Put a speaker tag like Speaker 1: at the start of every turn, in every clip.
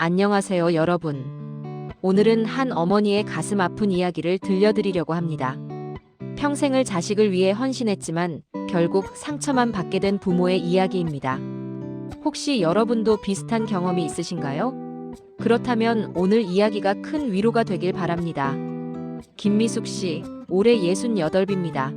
Speaker 1: 안녕하세요, 여러분. 오늘은 한 어머니의 가슴 아픈 이야기를 들려드리려고 합니다. 평생을 자식을 위해 헌신했지만 결국 상처만 받게 된 부모의 이야기입니다. 혹시 여러분도 비슷한 경험이 있으신가요? 그렇다면 오늘 이야기가 큰 위로가 되길 바랍니다. 김미숙 씨, 올해 68입니다.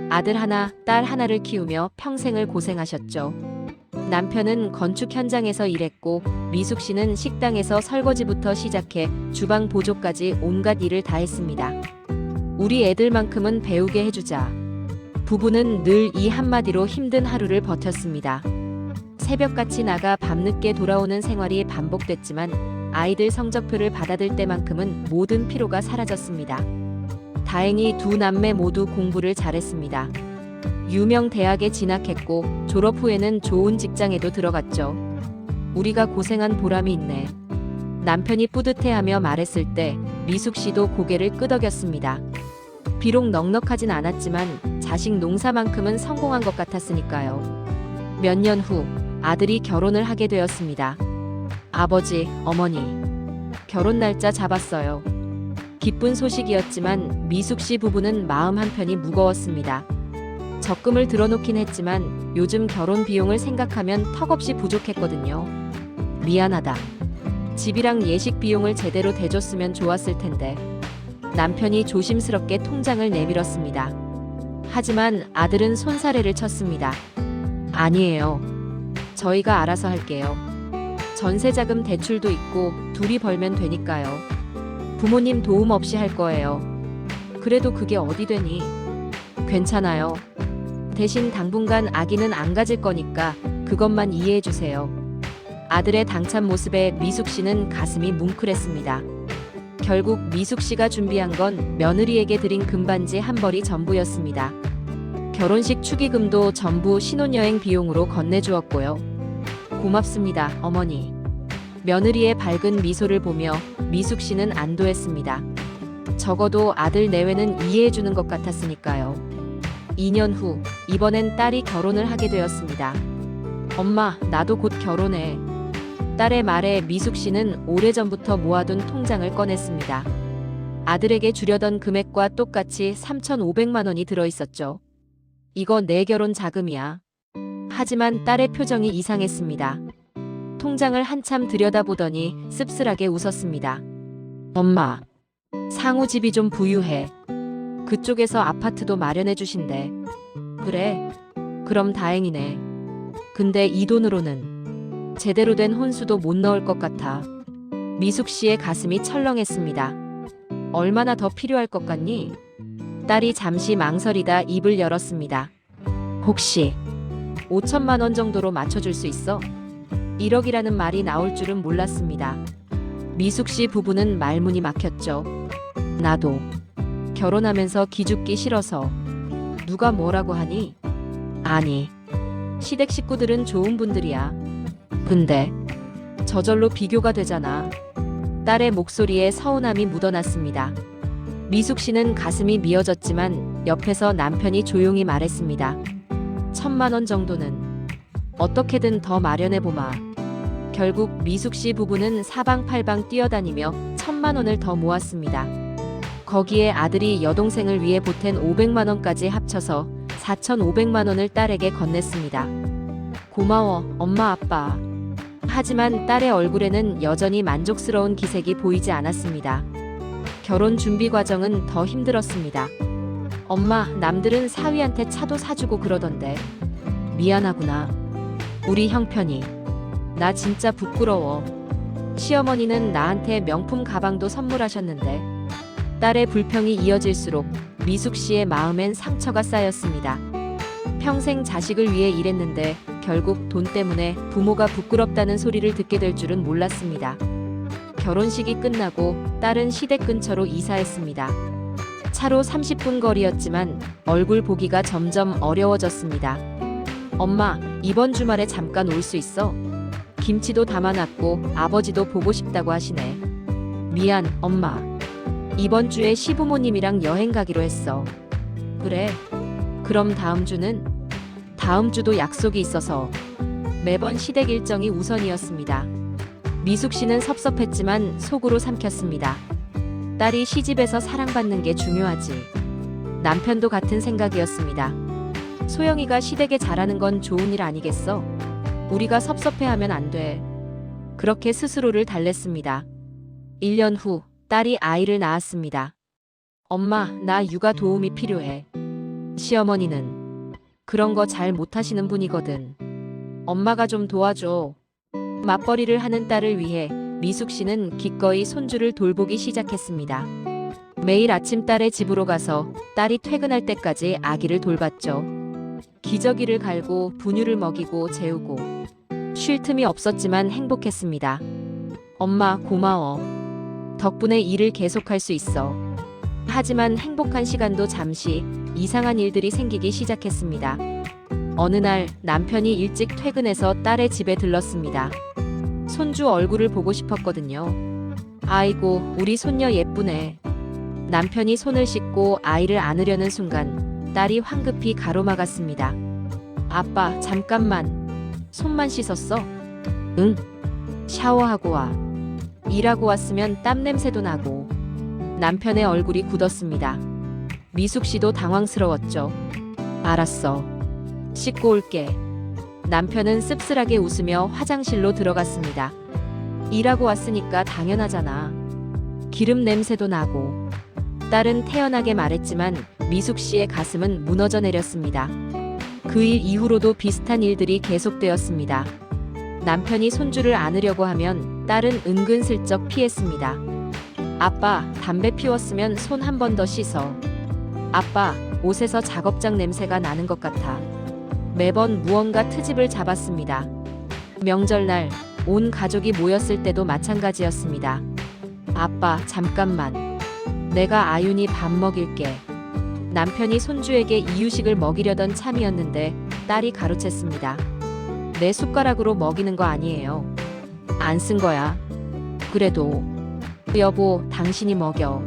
Speaker 1: 아들 하나, 딸 하나를 키우며 평생을 고생하셨죠. 남편은 건축 현장에서 일했고 미숙 씨는 식당에서 설거지부터 시작해 주방 보조까지 온갖 일을 다 했습니다. 우리 애들만큼은 배우게 해주자. 부부는 늘 이 한마디로 힘든 하루를 버텼습니다. 새벽같이 나가 밤늦게 돌아오는 생활이 반복됐지만 아이들 성적표를 받아들 때만큼은 모든 피로가 사라졌습니다. 다행히 두 남매 모두 공부를 잘했습니다. 유명 대학에 진학했고 졸업 후에는 좋은 직장에도 들어갔죠. 우리가 고생한 보람이 있네. 남편이 뿌듯해하며 말했을 때 미숙 씨도 고개를 끄덕였습니다. 비록 넉넉하진 않았지만 자식 농사만큼은 성공한 것 같았으니까요. 몇 년 후 아들이 결혼을 하게 되었습니다. 아버지, 어머니, 결혼 날짜 잡았어요. 기쁜 소식이었지만 미숙 씨 부부는 마음 한편이 무거웠습니다. 적금을 들어놓긴 했지만 요즘 결혼 비용을 생각하면 턱없이 부족했거든요. 미안하다. 집이랑 예식 비용을 제대로 대줬으면 좋았을 텐데. 남편이 조심스럽게 통장을 내밀었습니다. 하지만 아들은 손사래를 쳤습니다. 아니에요. 저희가 알아서 할게요. 전세자금 대출도 있고 둘이 벌면 되니까요. 부모님 도움 없이 할 거예요. 그래도 그게 어디 되니? 괜찮아요. 대신 당분간 아기는 안 가질 거니까 그것만 이해해 주세요. 아들의 당찬 모습에 미숙 씨는 가슴이 뭉클했습니다. 결국 미숙 씨가 준비한 건 며느리에게 드린 금반지 한 벌이 전부였습니다. 결혼식 축의금도 전부 신혼여행 비용으로 건네주었고요. 고맙습니다, 어머니. 며느리의 밝은 미소를 보며 미숙 씨는 안도했습니다. 적어도 아들 내외는 이해해 주는 것 같았으니까요. 2년 후, 이번엔 딸이 결혼을 하게 되었습니다. 엄마, 나도 곧 결혼해. 딸의 말에 미숙 씨는 오래전부터 모아둔 통장을 꺼냈습니다. 아들에게 주려던 금액과 똑같이 3,500만 원이 들어있었죠. 이거 내 결혼 자금이야. 하지만 딸의 표정이 이상했습니다. 통장을 한참 들여다보더니 씁쓸하게 웃었습니다. 엄마, 상우 집이 좀 부유해. 그쪽에서 아파트도 마련해 주신대. 그래? 그럼 다행이네. 근데 이 돈으로는 제대로 된 혼수도 못 넣을 것 같아. 미숙 씨의 가슴이 철렁했습니다. 얼마나 더 필요할 것 같니? 딸이 잠시 망설이다 입을 열었습니다. 혹시 5천만 원 정도로 맞춰줄 수 있어? 1억이라는 말이 나올 줄은 몰랐습니다. 미숙 씨 부부는 말문이 막혔죠. 나도 결혼하면서 기죽기 싫어서. 누가 뭐라고 하니? 아니, 시댁 식구들은 좋은 분들이야. 근데 저절로 비교가 되잖아. 딸의 목소리에 서운함이 묻어났습니다. 미숙 씨는 가슴이 미어졌지만 옆에서 남편이 조용히 말했습니다. 1,000만 원 정도는 어떻게든 더 마련해보마. 결국 미숙 씨 부부는 사방팔방 뛰어다니며 1,000만 원을 더 모았습니다. 거기에 아들이 여동생을 위해 보탠 500만 원까지 합쳐서 4,500만 원을 딸에게 건넸습니다. 고마워, 엄마, 아빠. 하지만 딸의 얼굴에는 여전히 만족스러운 기색이 보이지 않았습니다. 결혼 준비 과정은 더 힘들었습니다. 엄마, 남들은 사위한테 차도 사주고 그러던데. 미안하구나. 우리 형편이. 나 진짜 부끄러워. 시어머니는 나한테 명품 가방도 선물하셨는데. 딸의 불평이 이어질수록 미숙 씨의 마음엔 상처가 쌓였습니다. 평생 자식을 위해 일했는데 결국 돈 때문에 부모가 부끄럽다는 소리를 듣게 될 줄은 몰랐습니다. 결혼식이 끝나고 딸은 시댁 근처로 이사했습니다. 차로 30분 거리였지만 얼굴 보기가 점점 어려워졌습니다. 엄마, 이번 주말에 잠깐 올 수 있어? 김치도 담아놨고 아버지도 보고 싶다고 하시네. 미안, 엄마. 이번 주에 시부모님이랑 여행 가기로 했어. 그래? 그럼 다음 주는? 다음 주도 약속이 있어서. 매번 시댁 일정이 우선이었습니다. 미숙 씨는 섭섭했지만 속으로 삼켰습니다. 딸이 시집에서 사랑받는 게 중요하지. 남편도 같은 생각이었습니다. 소영이가 시댁에 잘하는 건 좋은 일 아니겠어? 우리가 섭섭해하면 안 돼. 그렇게 스스로를 달랬습니다. 1년 후 딸이 아이를 낳았습니다. 엄마, 나 육아 도움이 필요해. 시어머니는 그런 거 잘 못하시는 분이거든. 엄마가 좀 도와줘. 맞벌이를 하는 딸을 위해 미숙 씨는 기꺼이 손주를 돌보기 시작했습니다. 매일 아침 딸의 집으로 가서 딸이 퇴근할 때까지 아기를 돌봤죠. 기저귀를 갈고 분유를 먹이고 재우고 쉴 틈이 없었지만 행복했습니다. 엄마, 고마워. 덕분에 일을 계속할 수 있어. 하지만 행복한 시간도 잠시 이상한 일들이 생기기 시작했습니다. 어느 날 남편이 일찍 퇴근해서 딸의 집에 들렀습니다. 손주 얼굴을 보고 싶었거든요. 아이고, 우리 손녀 예쁘네. 남편이 손을 씻고 아이를 안으려는 순간 딸이 황급히 가로막았습니다. 아빠, 잠깐만. 손만 씻었어? 응. 샤워하고 와. 일하고 왔으면 땀 냄새도 나고. 남편의 얼굴이 굳었습니다. 미숙 씨도 당황스러웠죠. 알았어. 씻고 올게. 남편은 씁쓸하게 웃으며 화장실로 들어갔습니다. 일하고 왔으니까 당연하잖아. 기름 냄새도 나고. 딸은 태연하게 말했지만 미숙 씨의 가슴은 무너져 내렸습니다. 그 일 이후로도 비슷한 일들이 계속되었습니다. 남편이 손주를 안으려고 하면 딸은 은근슬쩍 피했습니다. 아빠, 담배 피웠으면 손 한 번 더 씻어. 아빠, 옷에서 작업장 냄새가 나는 것 같아. 매번 무언가 트집을 잡았습니다. 명절날 온 가족이 모였을 때도 마찬가지였습니다. 아빠, 잠깐만. 내가 아윤이 밥 먹일게. 남편이 손주에게 이유식을 먹이려던 참이었는데 딸이 가로챘습니다. 내 숟가락으로 먹이는 거 아니에요. 안 쓴 거야. 그래도. 여보, 당신이 먹여.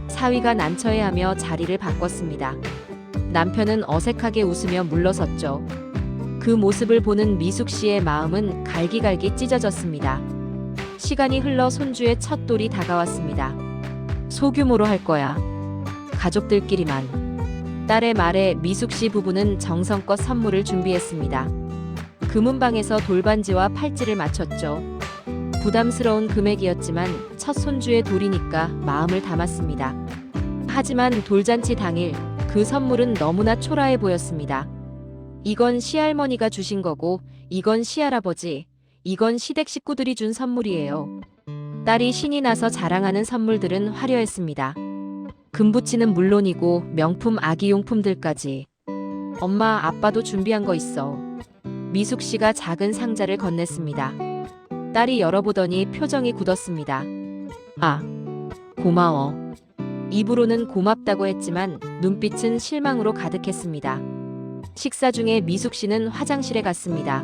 Speaker 1: 사위가 난처해하며 자리를 바꿨습니다. 남편은 어색하게 웃으며 물러섰죠. 그 모습을 보는 미숙 씨의 마음은 갈기갈기 찢어졌습니다. 시간이 흘러 손주의 첫 돌이 다가왔습니다. 소규모로 할 거야. 가족들끼리만. 딸의 말에 미숙 씨 부부는 정성껏 선물을 준비했습니다. 금은방에서 돌반지와 팔찌를 맞췄죠. 부담스러운 금액이었지만 첫 손주의 돌이니까 마음을 담았습니다. 하지만 돌잔치 당일 그 선물은 너무나 초라해 보였습니다. 이건 시할머니가 주신 거고, 이건 시할아버지, 이건 시댁 식구들이 준 선물이에요. 딸이 신이 나서 자랑하는 선물들은 화려했습니다. 금붙이는 물론이고 명품 아기용품들까지. 엄마, 아빠도 준비한 거 있어. 미숙 씨가 작은 상자를 건넸습니다. 딸이 열어보더니 표정이 굳었습니다. 아, 고마워. 입으로는 고맙다고 했지만 눈빛은 실망으로 가득했습니다. 식사 중에 미숙 씨는 화장실에 갔습니다.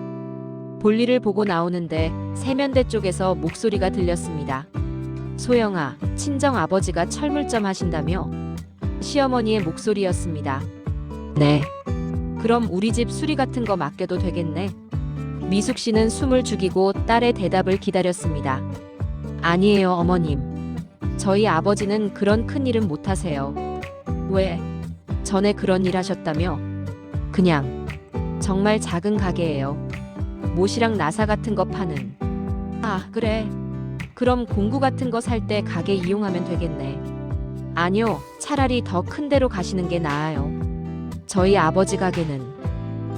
Speaker 1: 볼일을 보고 나오는데 세면대 쪽에서 목소리가 들렸습니다. 소영아, 친정 아버지가 철물점 하신다며? 시어머니의 목소리였습니다. 네. 그럼 우리 집 수리 같은 거 맡겨도 되겠네. 미숙 씨는 숨을 죽이고 딸의 대답을 기다렸습니다. 아니에요, 어머님. 저희 아버지는 그런 큰 일은 못 하세요. 왜? 전에 그런 일 하셨다며? 그냥 정말 작은 가게예요. 못이랑 나사 같은 거 파는. 아, 그래. 그럼 공구 같은 거 살 때 가게 이용하면 되겠네. 아니요, 차라리 더 큰 데로 가시는 게 나아요. 저희 아버지 가게는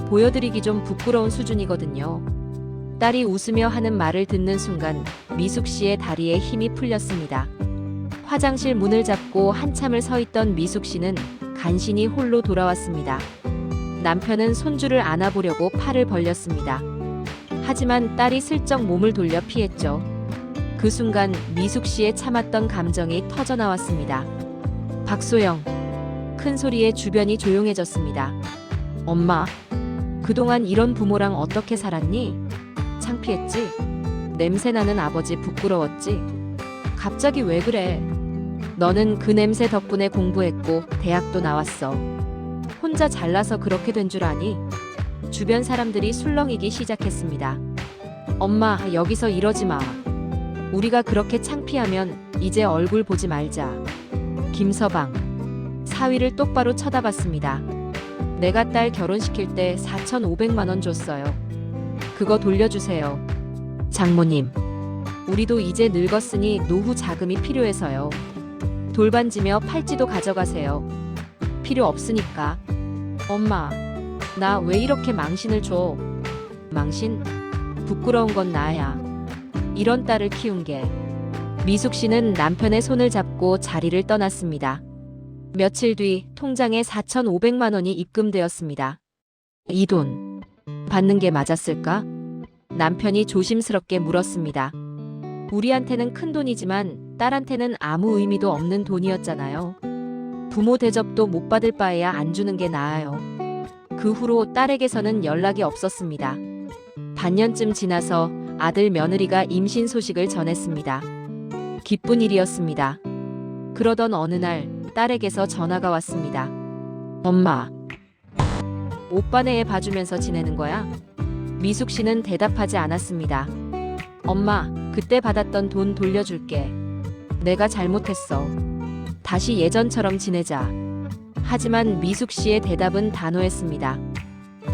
Speaker 1: 보여드리기 좀 부끄러운 수준이거든요. 딸이 웃으며 하는 말을 듣는 순간 미숙 씨의 다리에 힘이 풀렸습니다. 화장실 문을 잡고 한참을 서 있던 미숙 씨는 간신히 홀로 돌아왔습니다. 남편은 손주를 안아보려고 팔을 벌렸습니다. 하지만 딸이 슬쩍 몸을 돌려 피했죠. 그 순간 미숙 씨의 참았던 감정이 터져나왔습니다. 박소영. 큰 소리에 주변이 조용해졌습니다. 엄마, 그동안 이런 부모랑 어떻게 살았니? 창피했지? 냄새나는 아버지 부끄러웠지? 갑자기 왜 그래? 너는 그 냄새 덕분에 공부했고 대학도 나왔어. 혼자 잘나서 그렇게 된 줄 아니? 주변 사람들이 술렁이기 시작했습니다. 엄마, 여기서 이러지 마. 우리가 그렇게 창피하면 이제 얼굴 보지 말자. 김서방. 사위를 똑바로 쳐다봤습니다. 내가 딸 결혼시킬 때 4,500만 원 줬어요. 그거 돌려주세요. 장모님. 우리도 이제 늙었으니 노후 자금이 필요해서요. 돌반지며 팔찌도 가져가세요. 필요 없으니까. 엄마, 나 왜 이렇게 망신을 줘? 망신? 부끄러운 건 나야. 이런 딸을 키운 게. 미숙 씨는 남편의 손을 잡고 자리를 떠났습니다. 며칠 뒤 통장에 4,500만 원이 입금되었습니다. 이 돈 받는 게 맞았을까? 남편이 조심스럽게 물었습니다. 우리한테는 큰 돈이지만 딸한테는 아무 의미도 없는 돈이었잖아요. 부모 대접도 못 받을 바에야 안 주는 게 나아요. 그 후로 딸에게서는 연락이 없었습니다. 반년쯤 지나서 아들 며느리가 임신 소식을 전했습니다. 기쁜 일이었습니다. 그러던 어느 날 딸에게서 전화가 왔습니다. 엄마, 오빠네 애 봐주면서 지내는 거야? 미숙 씨는 대답하지 않았습니다. 엄마, 그때 받았던 돈 돌려줄게. 내가 잘못했어. 다시 예전처럼 지내자. 하지만 미숙 씨의 대답은 단호했습니다.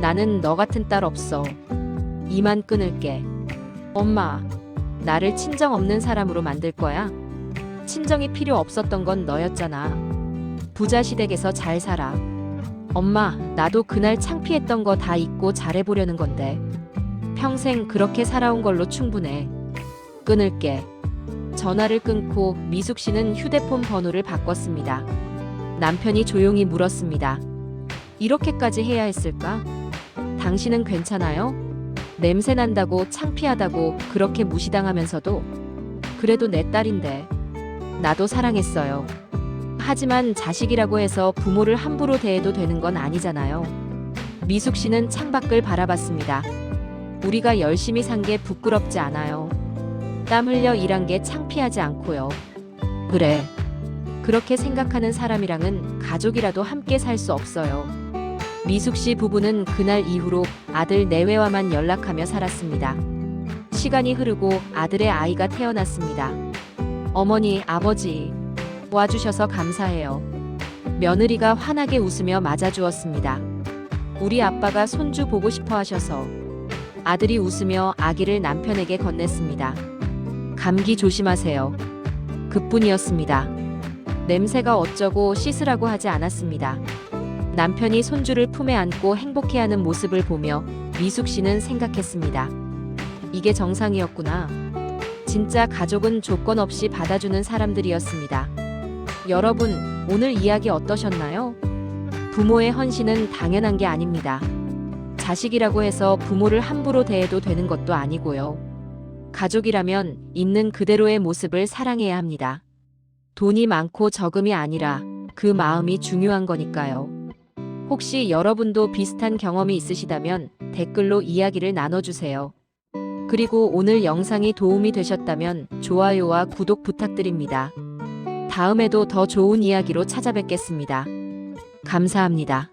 Speaker 1: 나는 너 같은 딸 없어. 이만 끊을게. 엄마, 나를 친정 없는 사람으로 만들 거야? 친정이 필요 없었던 건 너였잖아. 부자 시댁에서 잘 살아. 엄마, 나도 그날 창피했던 거 다 잊고 잘해보려는 건데. 평생 그렇게 살아온 걸로 충분해. 끊을게. 전화를 끊고 미숙 씨는 휴대폰 번호를 바꿨습니다. 남편이 조용히 물었습니다. 이렇게까지 해야 했을까? 당신은 괜찮아요? 냄새 난다고 창피하다고 그렇게 무시당하면서도. 그래도 내 딸인데. 나도 사랑했어요. 하지만 자식이라고 해서 부모를 함부로 대해도 되는 건 아니잖아요. 미숙 씨는 창밖을 바라봤습니다. 우리가 열심히 산 게 부끄럽지 않아요. 땀 흘려 일한 게 창피하지 않고요. 그래. 그렇게 생각하는 사람이랑은 가족이라도 함께 살 수 없어요. 미숙 씨 부부는 그날 이후로 아들 내외와만 연락하며 살았습니다. 시간이 흐르고 아들의 아이가 태어났습니다. 어머니, 아버지, 와주셔서 감사해요. 며느리가 환하게 웃으며 맞아주었습니다. 우리 아빠가 손주 보고 싶어 하셔서. 아들이 웃으며 아기를 남편에게 건넸습니다. 감기 조심하세요. 그뿐이었습니다. 냄새가 어쩌고 씻으라고 하지 않았습니다. 남편이 손주를 품에 안고 행복해하는 모습을 보며 미숙 씨는 생각했습니다. 이게 정상이었구나. 진짜 가족은 조건 없이 받아주는 사람들이었습니다. 여러분, 오늘 이야기 어떠셨나요? 부모의 헌신은 당연한 게 아닙니다. 자식이라고 해서 부모를 함부로 대해도 되는 것도 아니고요. 가족이라면 있는 그대로의 모습을 사랑해야 합니다. 돈이 많고 적음이 아니라 그 마음이 중요한 거니까요. 혹시 여러분도 비슷한 경험이 있으시다면 댓글로 이야기를 나눠주세요. 그리고 오늘 영상이 도움이 되셨다면 좋아요와 구독 부탁드립니다. 다음에도 더 좋은 이야기로 찾아뵙겠습니다. 감사합니다.